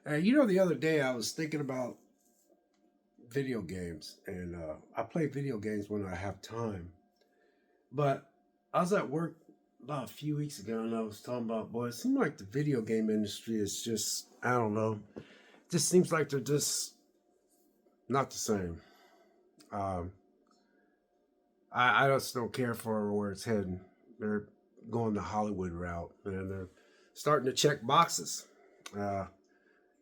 The other day I was thinking about video games, and I play video games when I have time. But I was at work about a few weeks ago, and I was talking about, boy, it seems like the video game industry is just, I don't know, just seems like they're just not the same. Um, I just don't care for where it's heading. They're going the Hollywood route, and they're starting to check boxes. Uh,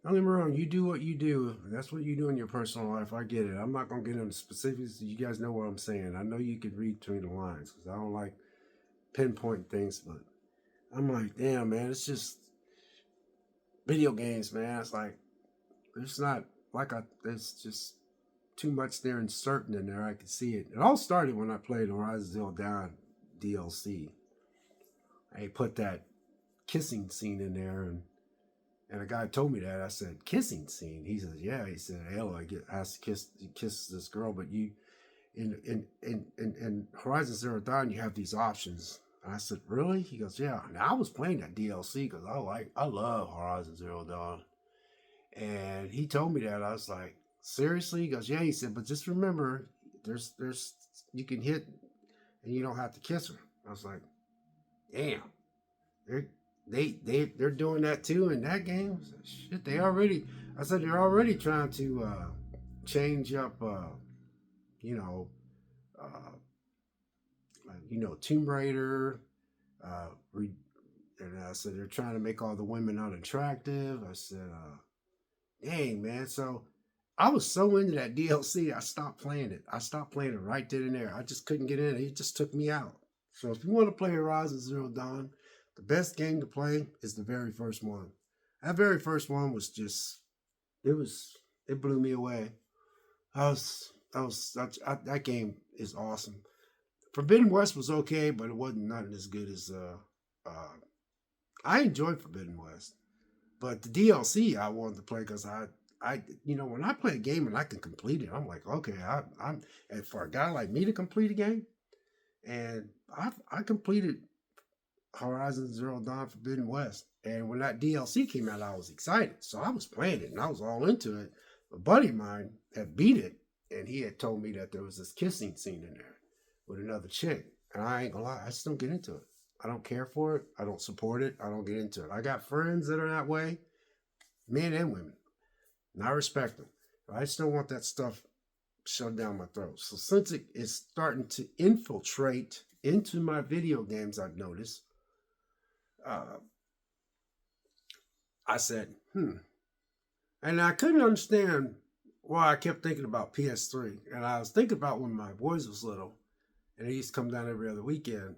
Don't get me wrong, you do what you do. That's what you do in your personal life. I get it. I'm not going to get into specifics. You guys know what I'm saying. I know you can read between the lines because I don't like pinpoint things, but I'm like, damn, man, it's just video games, man. It's like, it's not there's just too much there and certain in there. I can see it. It all started when I played Horizon Zero Dawn DLC. I put that kissing scene in there, and a guy told me that. I said, kissing scene? He says, yeah. He said, Aloy has to kiss this girl, but you in Horizon Zero Dawn you have these options. And I said, really? He goes, yeah. Now I was playing that DLC because I love Horizon Zero Dawn. And he told me that. I was like, seriously? He goes, yeah. He said, but just remember, there's you can hit and you don't have to kiss her. I was like, damn. They're they're doing that too in that game. Shit, I said they're already trying to change up you know uh Tomb Raider, re, and I said they're trying to make all the women unattractive. I said dang, man. So I was so into that DLC, I stopped playing it. I stopped playing it right then and there. I just couldn't get in it. It just took me out. So if you want to play Horizon Zero Dawn, the best game to play is the very first one. That very first one was just, it was, it blew me away. That game is awesome. Forbidden West was okay, but it wasn't nothing as good as, I enjoyed Forbidden West. But the DLC I wanted to play because when I play a game and I can complete it, I'm like, okay, and for a guy like me to complete a game, and I completed Horizon Zero Dawn Forbidden West, and when that DLC came out, I was excited, so I was playing it and I was all into it. A buddy of mine had beat it, and he had told me that there was this kissing scene in there with another chick, and I ain't gonna lie, I just don't get into it. I don't care for it. I don't support it. I don't get into it. I got friends that are that way, men and women, and I respect them. I just don't want that stuff shoved down my throat. So since it is starting to infiltrate into my video games, I've noticed, uh, I said, And I couldn't understand why I kept thinking about PS3. And I was thinking about when my boys was little, and they used to come down every other weekend.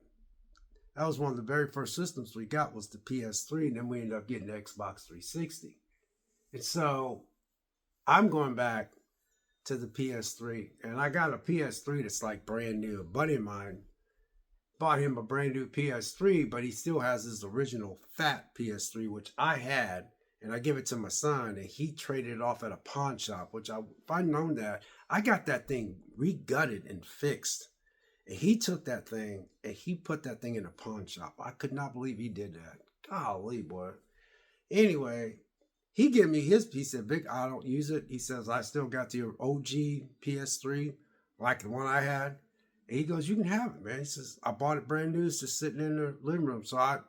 That was one of the very first systems we got was the PS3, and then we ended up getting the Xbox 360. And so I'm going back to the PS3, and I got a PS3 that's like brand new. A buddy of mine bought him a brand new PS3, but he still has his original fat PS3, which I had, and I give it to my son, and he traded it off at a pawn shop. If I'd known that, I got that thing regutted and fixed, and he took that thing and he put that thing in a pawn shop. I could not believe he did that. Golly, boy. Anyway, he gave me his. He said, "Vic, I don't use it." He says, "I still got the OG PS3, like the one I had." And he goes, "You can have it, man." He says, "I bought it brand new. It's just sitting in the living room." So I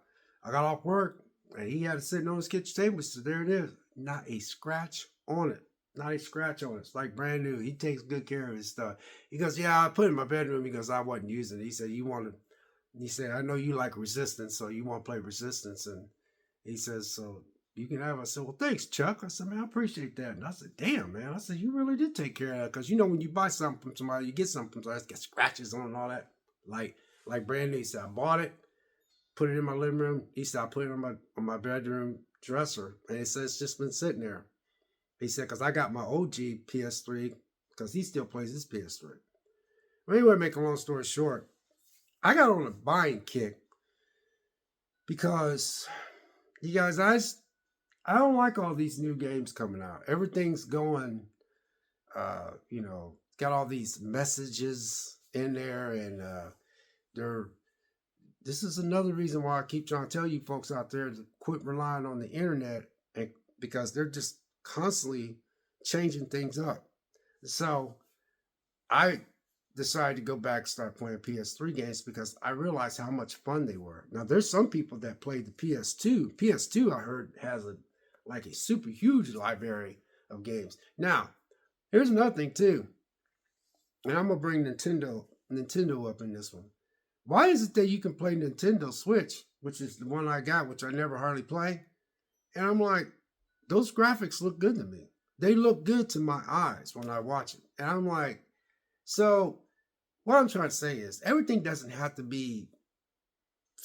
got off work, and he had it sitting on his kitchen table. So there it is. Not a scratch on it. Not a scratch on it. It's like brand new. He takes good care of his stuff. He goes, "Yeah, I put it in my bedroom." He goes, "I wasn't using it." He said, He said, "I know you like Resistance, so you want to play Resistance." And he says, "So you can have it." I said, "Well, thanks, Chuck." I said, "Man, I appreciate that." And I said, "Damn, man." I said, "You really did take care of that." Because, when you buy something from somebody, you get something from somebody, get scratches on and all that. Like brand new. He said, "I bought it, put it in my living room." He said, "I put it on my bedroom dresser." And he said, "It's just been sitting there." He said, "Because I got my OG PS3, because he still plays his PS3. Well, anyway, make a long story short, I got on a buying kick because, you guys, I don't like all these new games coming out. Everything's going, got all these messages in there, and they're. This is another reason why I keep trying to tell you folks out there to quit relying on the internet and because they're just constantly changing things up. So I decided to go back and start playing PS3 games because I realized how much fun they were. Now there's some people that played the PS2. PS2 I heard has a super huge library of games. Now, here's another thing too. And I'm gonna bring Nintendo up in this one. Why is it that you can play Nintendo Switch, which is the one I got, which I never hardly play? And I'm like, those graphics look good to me. They look good to my eyes when I watch it. And I'm like, so what I'm trying to say is everything doesn't have to be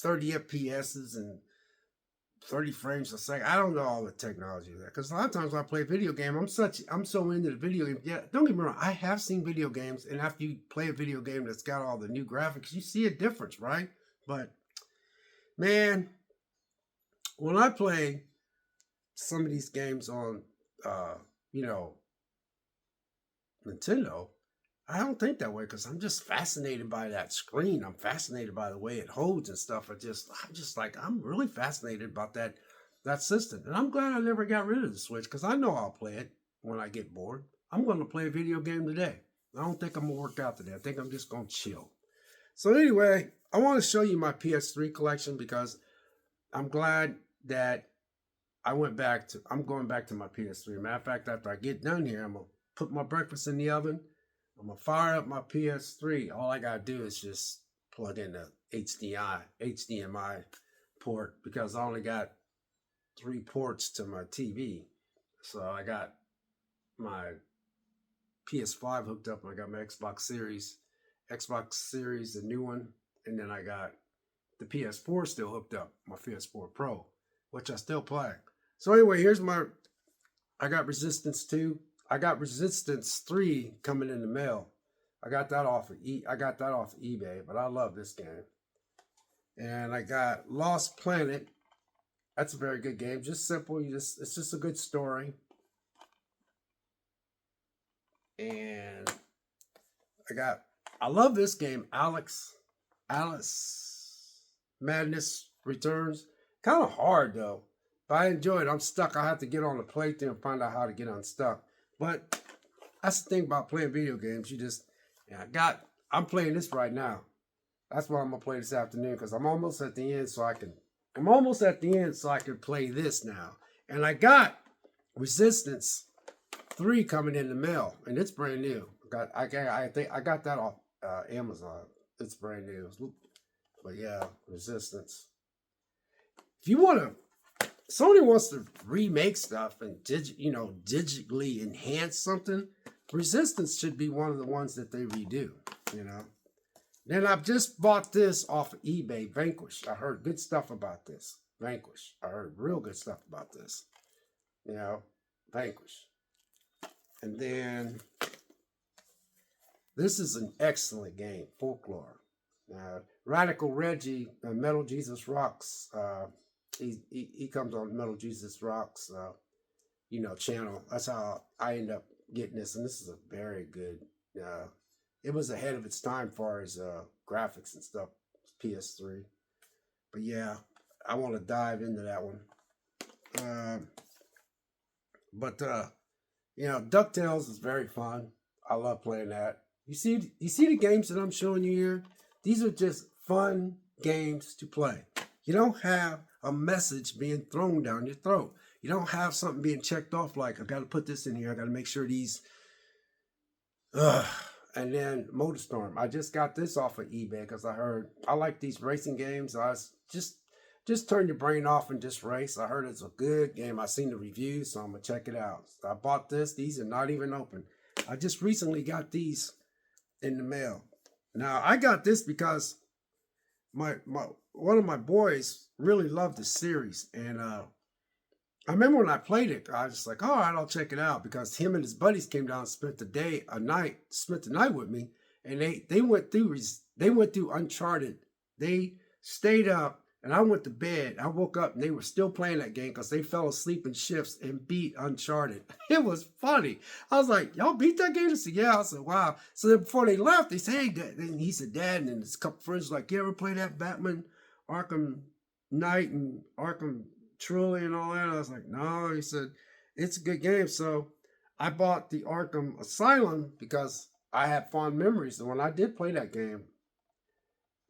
30 FPSs and 30 frames a second. I don't know all the technology of that. Because a lot of times when I play a video game, I'm so into the video game. Yeah, don't get me wrong, I have seen video games, and after you play a video game that's got all the new graphics, you see a difference, right? But man, when I play some of these games on you know, Nintendo, I don't think that way because I'm just fascinated by that screen. I'm fascinated by the way it holds and stuff. I'm really fascinated about that system. And I'm glad I never got rid of the Switch because I know I'll play it when I get bored. I'm going to play a video game today. I don't think I'm going to work out today. I think I'm just going to chill. So anyway, I want to show you my PS3 collection because I'm glad that I'm going back to my PS3. Matter of fact, after I get done here, I'm going to put my breakfast in the oven. I'm going to fire up my PS3. All I got to do is just plug in the HDMI port because I only got 3 ports to my TV. So I got my PS5 hooked up and I got my Xbox Series, the new one. And then I got the PS4 still hooked up, my PS4 Pro, which I still play. So anyway, I got Resistance 2. I got Resistance 3 coming in the mail. I got that off of eBay, but I love this game. And I got Lost Planet. That's a very good game. Just simple. It's just a good story. And I love this game, Alice Madness Returns. Kind of hard though. But I enjoy it. I'm stuck. I have to get on the playthrough and find out how to get unstuck. But that's the thing about playing video games. I'm playing this right now. That's what I'm gonna play this afternoon because I'm almost at the end, so I can play this now. And I got Resistance 3 coming in the mail, and it's brand new. I think I got that off Amazon. It's brand new. But yeah, Resistance. If you want to. Sony wants to remake stuff and digitally enhance something. Resistance should be one of the ones that they redo, Then I've just bought this off of eBay, Vanquish. I heard good stuff about this. Vanquish. I heard real good stuff about this. Vanquish. And then this is an excellent game, Folklore. Radical Reggie, Metal Jesus Rocks. He comes on Metal Jesus Rocks, channel. That's how I end up getting this, and this is a very good. It was ahead of its time as far as graphics and stuff. PS3, but yeah, I want to dive into that one. DuckTales is very fun. I love playing that. You see the games that I'm showing you here. These are just fun games to play. You don't have a message being thrown down your throat. You don't have something being checked off like, I got to put this in here. I got to make sure these. And then MotorStorm. I just got this off of eBay because I like these racing games. I was just turn your brain off and just race. I heard it's a good game. I seen the reviews, so I'm going to check it out. So I bought this. These are not even open. I just recently got these in the mail. Now, I got this because one of my boys really loved the series, and I remember when I played it, I was just like, all right, I'll check it out because him and his buddies came down and spent the night with me, and they went through Uncharted. They stayed up, and I went to bed. I woke up, and they were still playing that game because they fell asleep in shifts and beat Uncharted. It was funny. I was like, y'all beat that game? They said, yeah. I said, wow. So then before they left, they said, hey, Dad. And he said, Dad, and his couple friends were like, you ever play that Batman Arkham Knight and Arkham Truly and all that? I was like, no. He said, it's a good game. So I bought the Arkham Asylum because I had fond memories. And when I did play that game,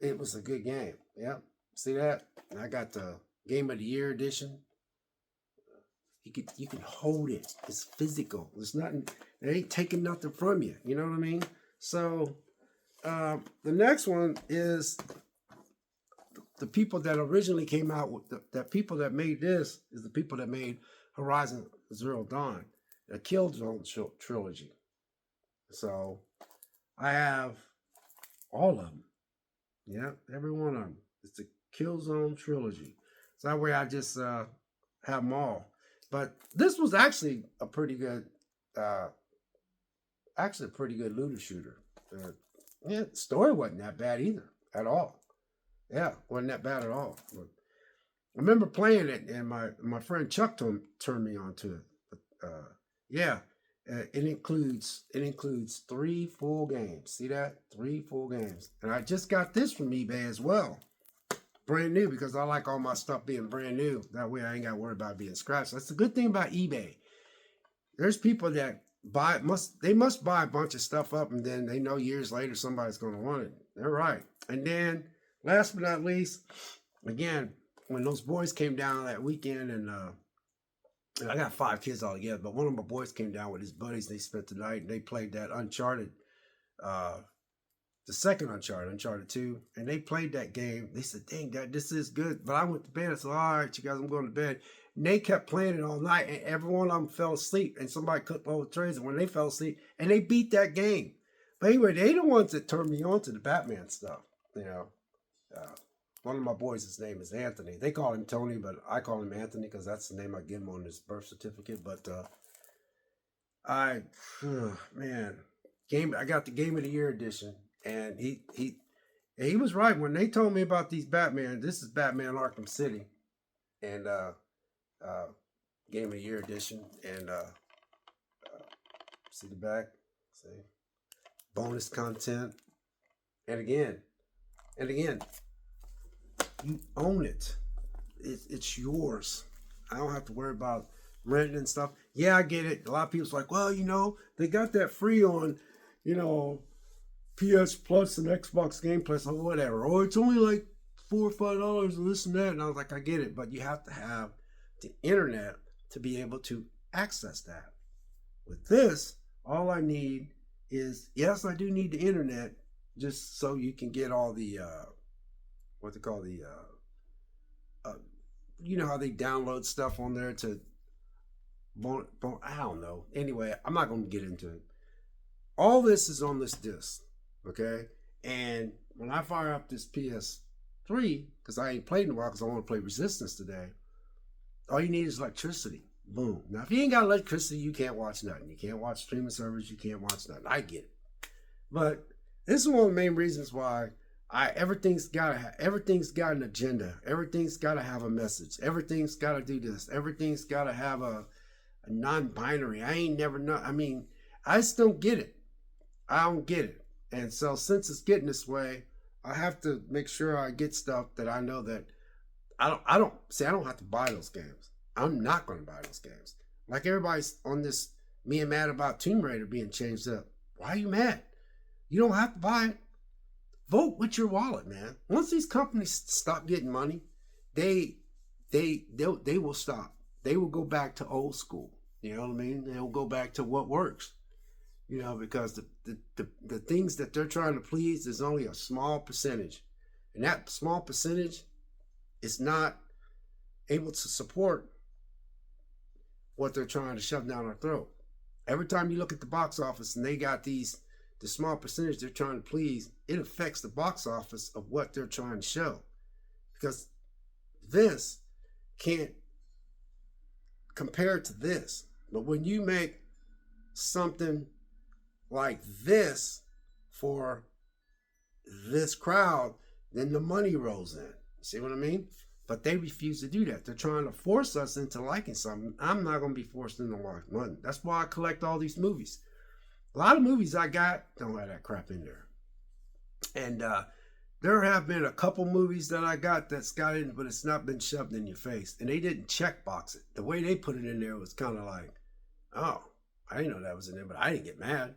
it was a good game. Yeah. See that? And I got the Game of the Year edition. You can hold it. It's physical. It's nothing. It ain't taking nothing from you. You know what I mean? So the next one is the people that originally came out with the people that made this is the people that made Horizon Zero Dawn, the Killzone trilogy. So I have all of them. Yeah, every one of them. It's the Killzone trilogy. So that way I just have them all. But this was actually a pretty good, looter shooter. Yeah, the story wasn't that bad either at all. Yeah, wasn't that bad at all. But I remember playing it, and my friend Chuck turned me on to it. But, yeah, it includes 3 full games. See that? 3 full games, and I just got this from eBay as well, brand new, because I like all my stuff being brand new. That way I ain't got to worry about being scratched. That's the good thing about eBay. There's people that must buy a bunch of stuff up, and then they know years later somebody's going to want it. They're right. And then last but not least, again, when those boys came down that weekend, and I got 5 kids all together, but one of my boys came down with his buddies. They spent the night and they played that Uncharted, the second Uncharted 2, and they played that game. They said, dang, Dad, this is good. But I went to bed. I said, all right, you guys, I'm going to bed. And they kept playing it all night, and every one of them fell asleep, and somebody cooked all the trays, and when they fell asleep, and they beat that game. But anyway, they the ones that turned me on to the Batman stuff, you know. One of my boys, his name is Anthony. They call him Tony, but I call him Anthony because that's the name I give him on his birth certificate. But I got the Game of the Year edition, and he was right when they told me about these Batman. This is Batman Arkham City, and Game of the Year edition, and see the back, see bonus content, and again. You own it. It's yours. I don't have to worry about renting and stuff. Yeah, I get it. A lot of people's like, well, they got that free on, PS Plus and Xbox Game Plus or whatever. Or it's only like $4 or $5 and this and that. And I was like, I get it. But you have to have the internet to be able to access that. With this, all I need is, yes, I do need the internet just so you can get all the what they call the how they download stuff on there to I don't know. Anyway, I'm not going to get into it. All this is on this disc, okay? And when I fire up this PS3, because I ain't played in a while because I want to play Resistance today, all you need is electricity. Boom. Now, if you ain't got electricity, you can't watch nothing. You can't watch streaming servers. You can't watch nothing. I get it. But this is one of the main reasons why everything's got an agenda. Everything's got to have a message. Everything's got to do this. Everything's got to have a non-binary. I just don't get it. I don't get it. And so since it's getting this way, I have to make sure I get stuff that I know that I don't have to buy those games. I'm not going to buy those games. Like everybody's on this being mad about Tomb Raider being changed up. Why are you mad? You don't have to buy it. Vote with your wallet, man. Once these companies stop getting money, they will stop. They will go back to old school. You know what I mean? They'll go back to what works. Because the things that they're trying to please is only a small percentage. And that small percentage is not able to support what they're trying to shove down our throat. Every time you look at the box office and they got the small percentage they're trying to please, it affects the box office of what they're trying to show. Because this can't compare to this. But when you make something like this for this crowd, then the money rolls in. See what I mean? But they refuse to do that. They're trying to force us into liking something. I'm not going to be forced into liking nothing. That's why I collect all these movies. A lot of movies I got don't have that crap in there. And there have been a couple movies that I got that's got in, but it's not been shoved in your face. And they didn't check box it. The way they put it in there was kind of like, Oh, I didn't know that was in there, but I didn't get mad.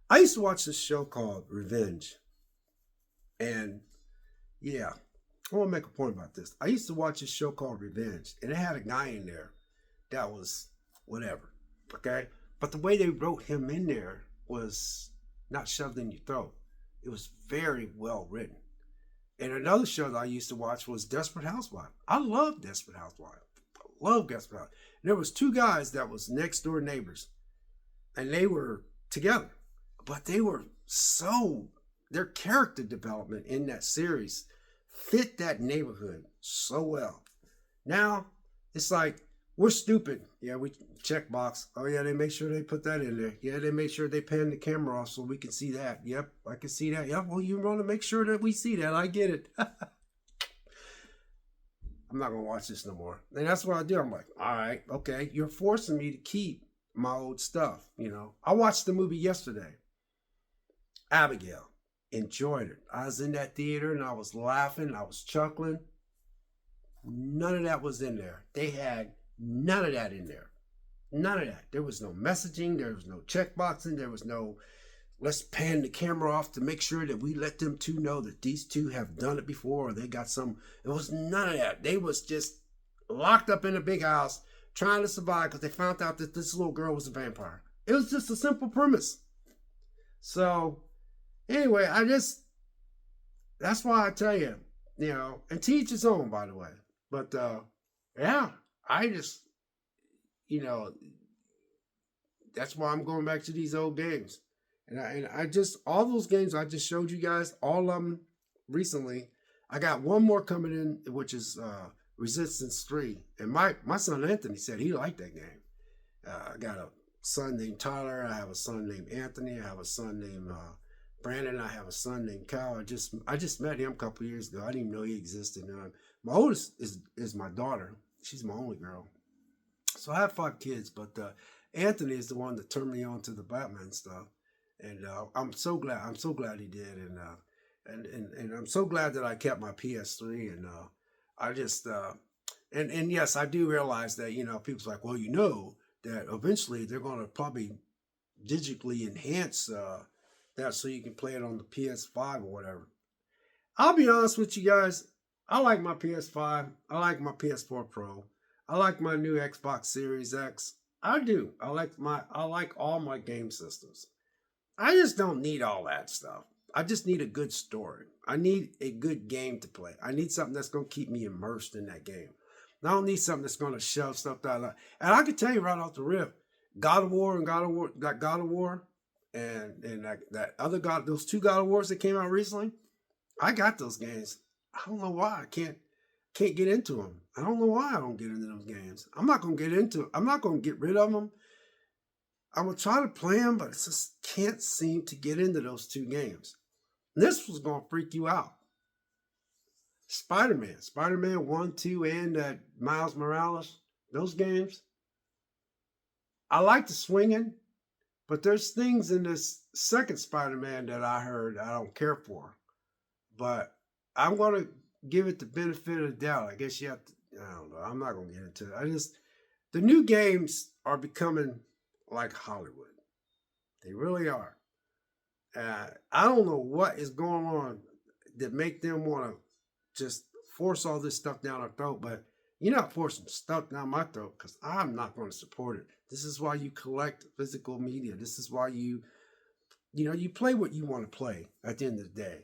I used to watch this show called Revenge. And yeah, I want to make a point about this. I used to watch this show called Revenge, and it had a guy in there that was whatever. Okay? But the way they wrote him in there was not shoved in your throat. It was very well written. And another show that I used to watch was Desperate Housewives. I love Desperate Housewives. I love Desperate Housewives. And there was two guys that was next door neighbors, and they were together, but they were so their character development in that series fit that neighborhood so well. Now it's like we're stupid. Yeah, we check box. Oh yeah, they make sure they put that in there. Yeah, they make sure they pan the camera off so we can see that. Yep, I can see that. Yep, well you want to make sure that we see that. I get it. I'm not gonna watch this no more. And that's what I do. I'm like, all right, okay, you're forcing me to keep my old stuff. I watched the movie yesterday, Abigail. Enjoyed it. I was in that theater and I was laughing. I was chuckling. None of that was in there. They had none of that in there. None of that. There was no messaging. There was no checkboxing. There was no let's pan the camera off to make sure that we let them two know that these two have done it before or they got some. It was none of that. They was just locked up in a big house trying to survive because they found out that this little girl was a vampire. It was just a simple premise. So anyway, that's why I tell you, and teach his own, by the way. But yeah, I just, you know, that's why I'm going back to these old games. And I just, all those games I just showed you guys, all of them recently. I got one more coming in, which is Resistance 3. And my son Anthony said he liked that game. I got a son named Tyler. I have a son named Anthony. I have a son named Brandon. I have a son named Kyle. I just met him a couple years ago. I didn't even know he existed. And my oldest is my daughter. She's my only girl. So I have 5 kids, but Anthony is the one that turned me on to the Batman stuff. And I'm so glad. I'm so glad he did. And I'm so glad that I kept my PS3. And I just and yes, I do realize that people's like, well, that eventually they're going to probably digitally enhance that so you can play it on the PS5 or whatever. I'll be honest with you guys. I like my PS5. I like my PS4 Pro. I like my new Xbox Series X. I do. I like all my game systems. I just don't need all that stuff. I just need a good story. I need a good game to play. I need something that's going to keep me immersed in that game. I don't need something that's going to shove stuff down. And I can tell you right off the rip, God of War, and that other God, those 2 God of Wars that came out recently, I got those games. I don't know why I can't get into them. I don't know why I don't get into those games. I'm not going to get rid of them. I'm going to try to play them, but I just can't seem to get into those 2 games. And this was going to freak you out. Spider-Man 1, 2, and Miles Morales, those games. I like the swinging, but there's things in this second Spider-Man that I heard I don't care for. But I'm going to give it the benefit of the doubt. I guess you have to, I don't know. I'm not going to get into it. The new games are becoming like Hollywood. They really are. I don't know what is going on that make them want to just force all this stuff down our throat, but you're not forcing stuff down my throat because I'm not going to support it. This is why you collect physical media. This is why you play what you want to play at the end of the day.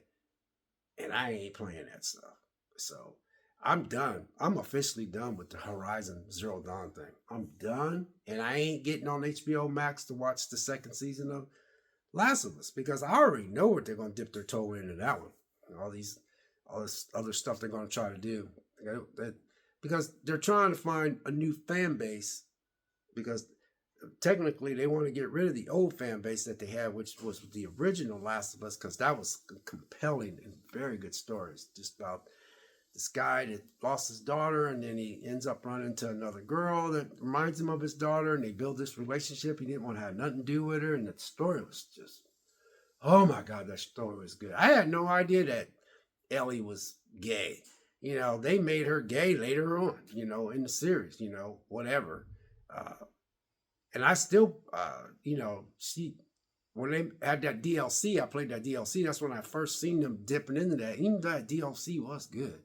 And I ain't playing that stuff. So I'm done. I'm officially done with the Horizon Zero Dawn thing. I'm done. And I ain't getting on HBO Max to watch the second season of Last of Us because I already know what they're going to dip their toe into that one. All this other stuff they're going to try to do. Because they're trying to find a new fan base because technically they want to get rid of the old fan base that they had, which was the original Last of Us, because that was compelling and very good stories just about this guy that lost his daughter and then he ends up running into another girl that reminds him of his daughter and they build this relationship. He didn't want to have nothing to do with her, and the story was just, oh my God, that story was good. I had no idea that Ellie was gay. They made her gay later on, in the series, whatever. And I still, see, when they had that DLC, I played that DLC. That's when I first seen them dipping into that. Even though that DLC was good,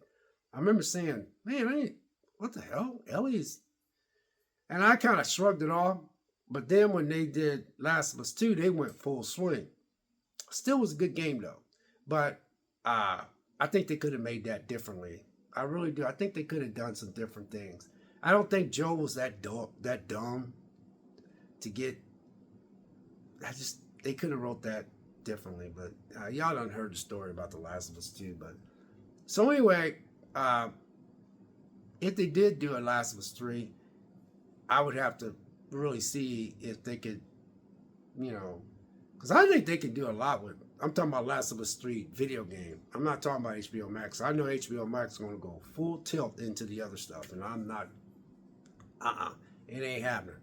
I remember saying, "Man, what the hell, Ellie's." And I kind of shrugged it off. But then when they did Last of Us 2, they went full swing. Still was a good game though, but I think they could have made that differently. I really do. I think they could have done some different things. I don't think Joe was that dumb to get. I just they could have wrote that differently. But y'all done heard the story about the Last of Us 2. But so anyway, uh, if they did do a Last of Us 3, I would have to really see if they could, you know, because I think they can do a lot with. I'm talking about Last of Us 3 video game. I'm not talking about HBO Max. I know HBO Max is going to go full tilt into the other stuff, and I'm not. It ain't happening.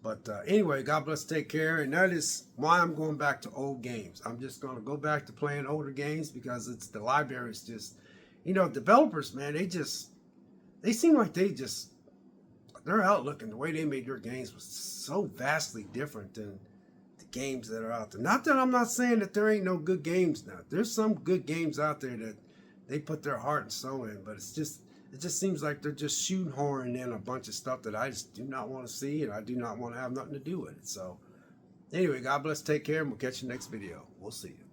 But anyway, God bless, take care. And that is why I'm going back to old games. I'm just going to go back to playing older games because it's the library is just, developers, man, they seem like their outlook and the way they made their games was so vastly different than the games that are out there. Not that I'm not saying that there ain't no good games now. There's some good games out there that they put their heart and soul in, but it just seems like they're just shoehorning in a bunch of stuff that I just do not want to see and I do not want to have nothing to do with it. So anyway, God bless, take care, and we'll catch you next video. We'll see you.